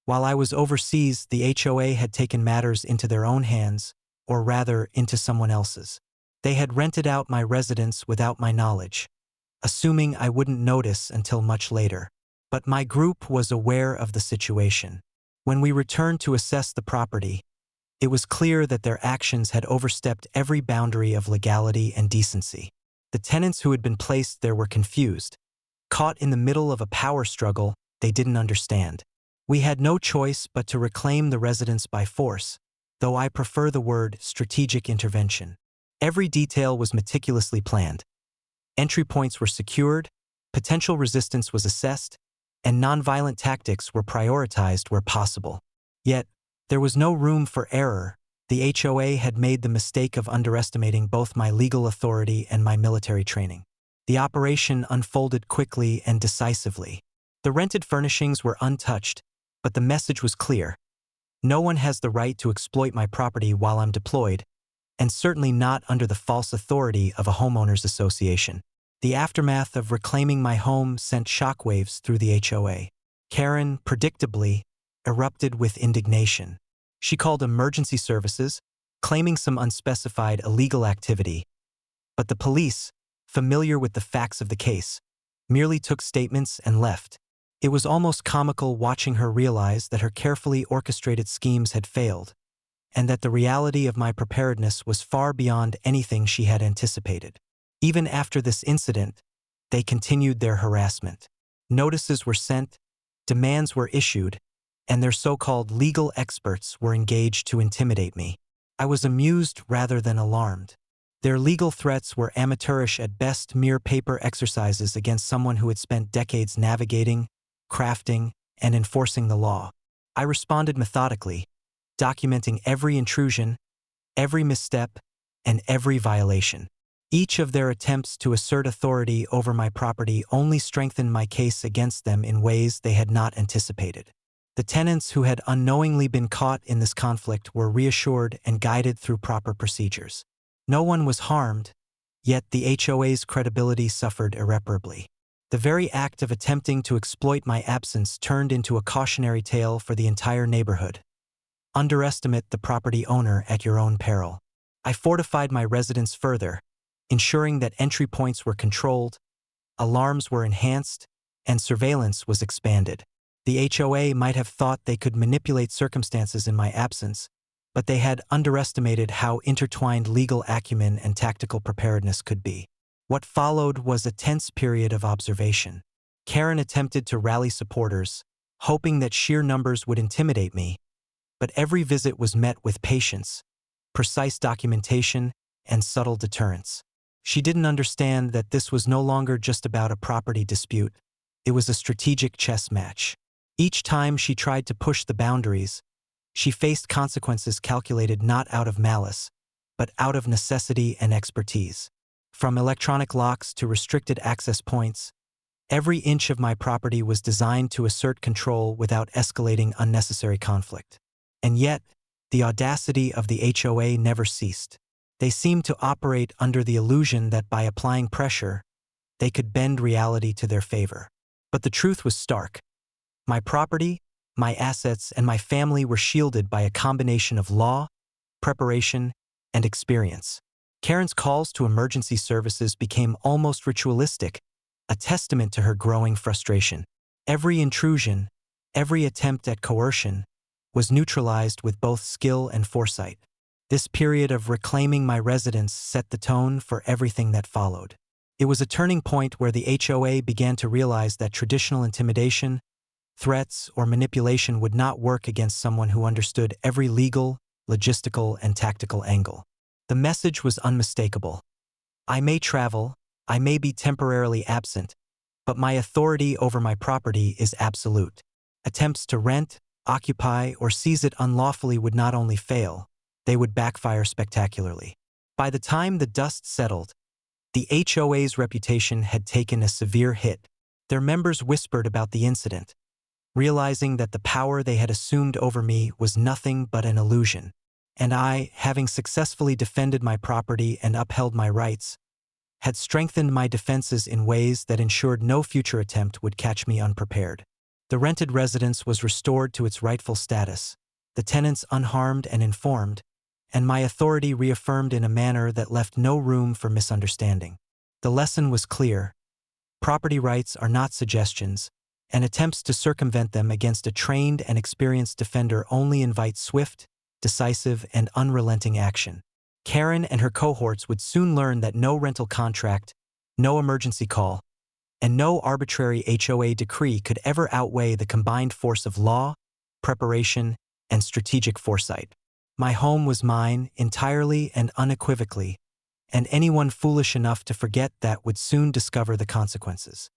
While I was overseas, the HOA had taken matters into their own hands, or rather, into someone else's. They had rented out my residence without my knowledge, assuming I wouldn't notice until much later. But my group was aware of the situation. When we returned to assess the property, it was clear that their actions had overstepped every boundary of legality and decency. The tenants who had been placed there were confused, caught in the middle of a power struggle they didn't understand. We had no choice but to reclaim the residence by force, though I prefer the word strategic intervention. Every detail was meticulously planned. Entry points were secured, potential resistance was assessed, and nonviolent tactics were prioritized where possible. Yet, there was no room for error. The HOA had made the mistake of underestimating both my legal authority and my military training. The operation unfolded quickly and decisively. The rented furnishings were untouched, but the message was clear. No one has the right to exploit my property while I'm deployed, and certainly not under the false authority of a homeowners association. The aftermath of reclaiming my home sent shockwaves through the HOA. Karen, predictably, erupted with indignation. She called emergency services, claiming some unspecified illegal activity. But the police, familiar with the facts of the case, merely took statements and left. It was almost comical watching her realize that her carefully orchestrated schemes had failed, and that the reality of my preparedness was far beyond anything she had anticipated. Even after this incident, they continued their harassment. Notices were sent, demands were issued, and their so-called legal experts were engaged to intimidate me. I was amused rather than alarmed. Their legal threats were amateurish at best, mere paper exercises against someone who had spent decades navigating, crafting, and enforcing the law. I responded methodically, documenting every intrusion, every misstep, and every violation. Each of their attempts to assert authority over my property only strengthened my case against them in ways they had not anticipated. The tenants who had unknowingly been caught in this conflict were reassured and guided through proper procedures. No one was harmed, yet the HOA's credibility suffered irreparably. The very act of attempting to exploit my absence turned into a cautionary tale for the entire neighborhood. Underestimate the property owner at your own peril. I fortified my residence further, ensuring that entry points were controlled, alarms were enhanced, and surveillance was expanded. The HOA might have thought they could manipulate circumstances in my absence, but they had underestimated how intertwined legal acumen and tactical preparedness could be. What followed was a tense period of observation. Karen attempted to rally supporters, hoping that sheer numbers would intimidate me, but every visit was met with patience, precise documentation, and subtle deterrence. She didn't understand that this was no longer just about a property dispute. It was a strategic chess match. Each time she tried to push the boundaries, she faced consequences calculated not out of malice, but out of necessity and expertise. From electronic locks to restricted access points, every inch of my property was designed to assert control without escalating unnecessary conflict. And yet, the audacity of the HOA never ceased. They seemed to operate under the illusion that by applying pressure, they could bend reality to their favor. But the truth was stark. My property, my assets, and my family were shielded by a combination of law, preparation, and experience. Karen's calls to emergency services became almost ritualistic, a testament to her growing frustration. Every intrusion, every attempt at coercion, was neutralized with both skill and foresight. This period of reclaiming my residence set the tone for everything that followed. It was a turning point where the HOA began to realize that traditional intimidation, threats, or manipulation would not work against someone who understood every legal, logistical, and tactical angle. The message was unmistakable. I may travel, I may be temporarily absent, but my authority over my property is absolute. Attempts to rent, occupy, or seize it unlawfully would not only fail, they would backfire spectacularly. By the time the dust settled, the HOA's reputation had taken a severe hit. Their members whispered about the incident, realizing that the power they had assumed over me was nothing but an illusion. And I, having successfully defended my property and upheld my rights, had strengthened my defenses in ways that ensured no future attempt would catch me unprepared. The rented residence was restored to its rightful status, the tenants unharmed and informed, and my authority reaffirmed in a manner that left no room for misunderstanding. The lesson was clear. Property rights are not suggestions, and attempts to circumvent them against a trained and experienced defender only invite swift, decisive, and unrelenting action. Karen and her cohorts would soon learn that no rental contract, no emergency call, and no arbitrary HOA decree could ever outweigh the combined force of law, preparation, and strategic foresight. My home was mine entirely and unequivocally, and anyone foolish enough to forget that would soon discover the consequences.